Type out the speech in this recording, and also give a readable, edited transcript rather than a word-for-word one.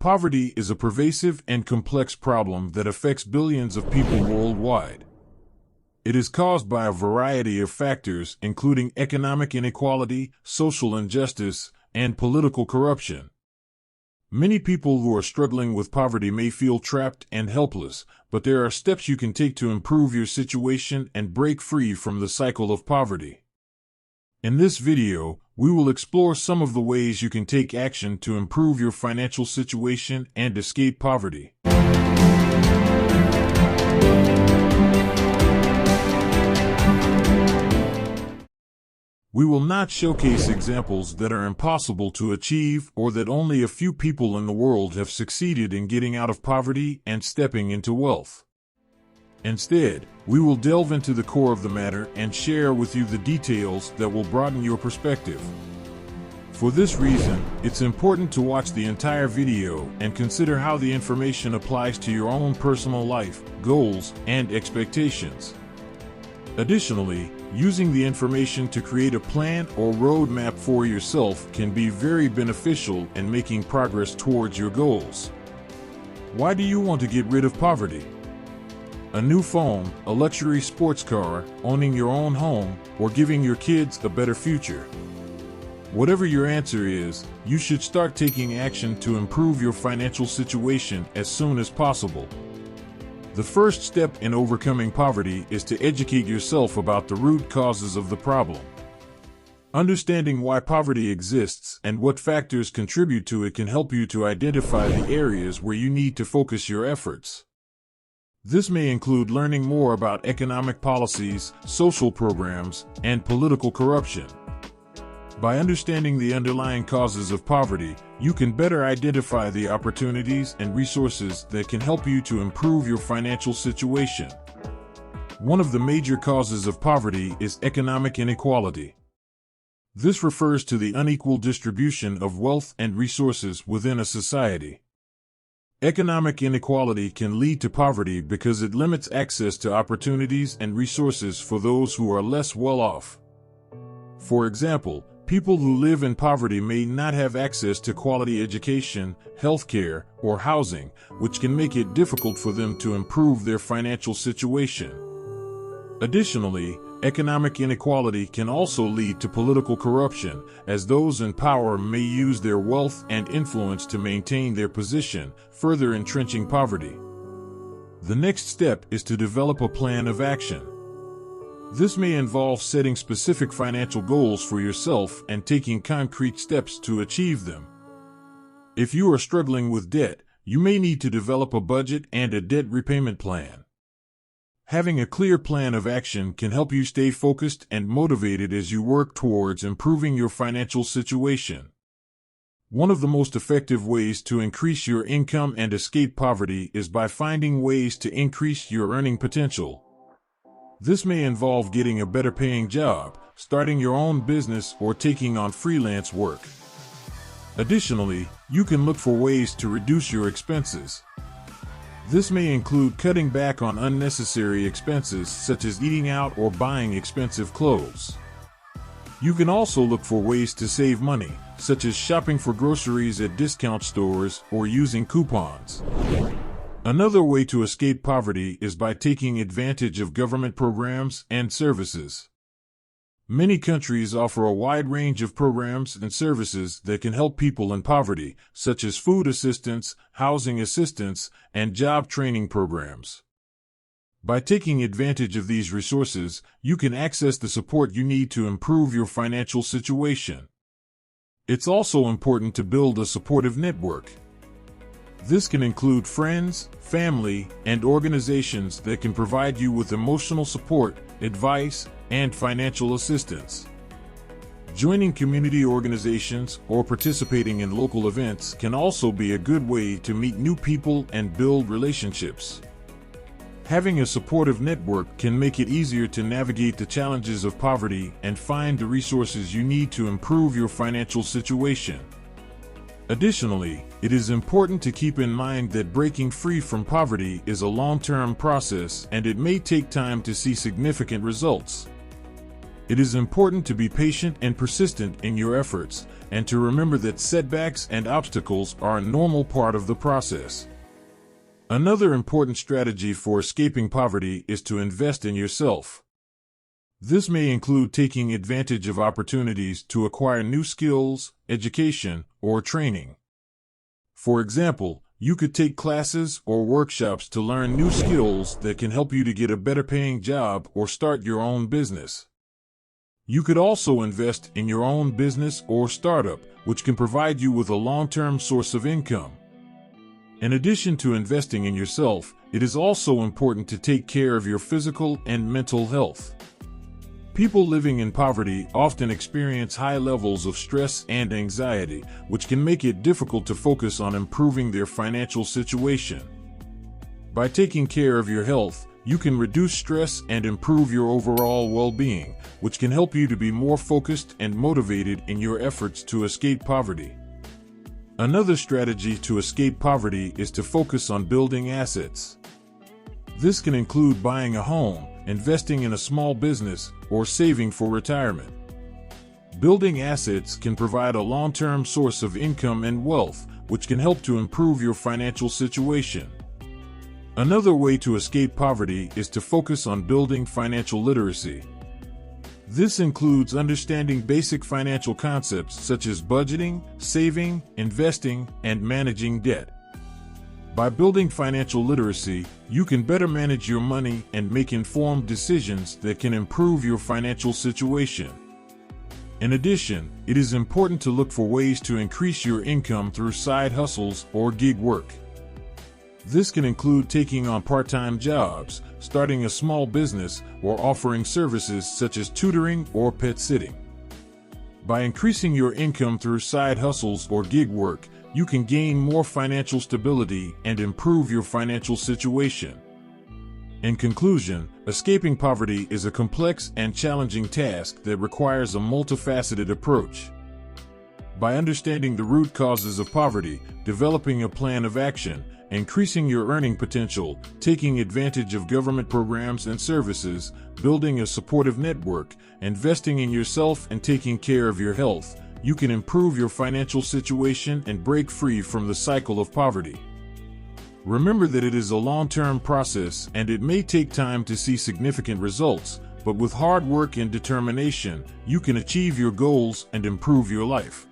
Poverty is a pervasive and complex problem that affects billions of people worldwide. It is caused by a variety of factors, including economic inequality, social injustice, and political corruption. Many people who are struggling with poverty may feel trapped and helpless, but there are steps you can take to improve your situation and break free from the cycle of poverty. In this video, we will explore some of the ways you can take action to improve your financial situation and escape poverty. We will not showcase examples that are impossible to achieve or that only a few people in the world have succeeded in getting out of poverty and stepping into wealth. Instead, we will delve into the core of the matter and share with you the details that will broaden your perspective. For this reason, it's important to watch the entire video and consider how the information applies to your own personal life, goals, and expectations. Additionally, using the information to create a plan or roadmap for yourself can be very beneficial in making progress towards your goals. Why do you want to get rid of poverty? A new phone, a luxury sports car, owning your own home, or giving your kids a better future? Whatever your answer is, you should start taking action to improve your financial situation as soon as possible. The first step in overcoming poverty is to educate yourself about the root causes of the problem. Understanding why poverty exists and what factors contribute to it can help you to identify the areas where you need to focus your efforts. This may include learning more about economic policies, social programs, and political corruption. By understanding the underlying causes of poverty, you can better identify the opportunities and resources that can help you to improve your financial situation. One of the major causes of poverty is economic inequality. This refers to the unequal distribution of wealth and resources within a society. Economic inequality can lead to poverty because it limits access to opportunities and resources for those who are less well off. For example, people who live in poverty may not have access to quality education, healthcare, or housing, which can make it difficult for them to improve their financial situation. Additionally, economic inequality can also lead to political corruption, as those in power may use their wealth and influence to maintain their position, further entrenching poverty. The next step is to develop a plan of action. This may involve setting specific financial goals for yourself and taking concrete steps to achieve them. If you are struggling with debt, you may need to develop a budget and a debt repayment plan. Having a clear plan of action can help you stay focused and motivated as you work towards improving your financial situation. One of the most effective ways to increase your income and escape poverty is by finding ways to increase your earning potential. This may involve getting a better paying job, starting your own business, or taking on freelance work. Additionally, you can look for ways to reduce your expenses. This may include cutting back on unnecessary expenses such as eating out or buying expensive clothes. You can also look for ways to save money, such as shopping for groceries at discount stores or using coupons. Another way to escape poverty is by taking advantage of government programs and services. Many countries offer a wide range of programs and services that can help people in poverty, such as food assistance, housing assistance, and job training programs. By taking advantage of these resources, you can access the support you need to improve your financial situation. It's also important to build a supportive network. This can include friends, family, and organizations that can provide you with emotional support, advice, and financial assistance. Joining community organizations or participating in local events can also be a good way to meet new people and build relationships. Having a supportive network can make it easier to navigate the challenges of poverty and find the resources you need to improve your financial situation. Additionally, it is important to keep in mind that breaking free from poverty is a long-term process and it may take time to see significant results. It is important to be patient and persistent in your efforts, and to remember that setbacks and obstacles are a normal part of the process. Another important strategy for escaping poverty is to invest in yourself. This may include taking advantage of opportunities to acquire new skills, education, or training. For example, you could take classes or workshops to learn new skills that can help you to get a better paying job or start your own business. You could also invest in your own business or startup, which can provide you with a long-term source of income. In addition to investing in yourself, it is also important to take care of your physical and mental health. People living in poverty often experience high levels of stress and anxiety, which can make it difficult to focus on improving their financial situation. By taking care of your health, you can reduce stress and improve your overall well-being, which can help you to be more focused and motivated in your efforts to escape poverty. Another strategy to escape poverty is to focus on building assets. This can include buying a home, investing in a small business, or saving for retirement. Building assets can provide a long-term source of income and wealth, which can help to improve your financial situation. Another way to escape poverty is to focus on building financial literacy. This includes understanding basic financial concepts such as budgeting, saving, investing, and managing debt. By building financial literacy, you can better manage your money and make informed decisions that can improve your financial situation. In addition, it is important to look for ways to increase your income through side hustles or gig work. This can include taking on part-time jobs, starting a small business, or offering services such as tutoring or pet sitting. By increasing your income through side hustles or gig work, you can gain more financial stability and improve your financial situation. In conclusion, escaping poverty is a complex and challenging task that requires a multifaceted approach. By understanding the root causes of poverty, developing a plan of action, increasing your earning potential, taking advantage of government programs and services, building a supportive network, investing in yourself, and taking care of your health, you can improve your financial situation and break free from the cycle of poverty. Remember that it is a long-term process and it may take time to see significant results, but with hard work and determination, you can achieve your goals and improve your life.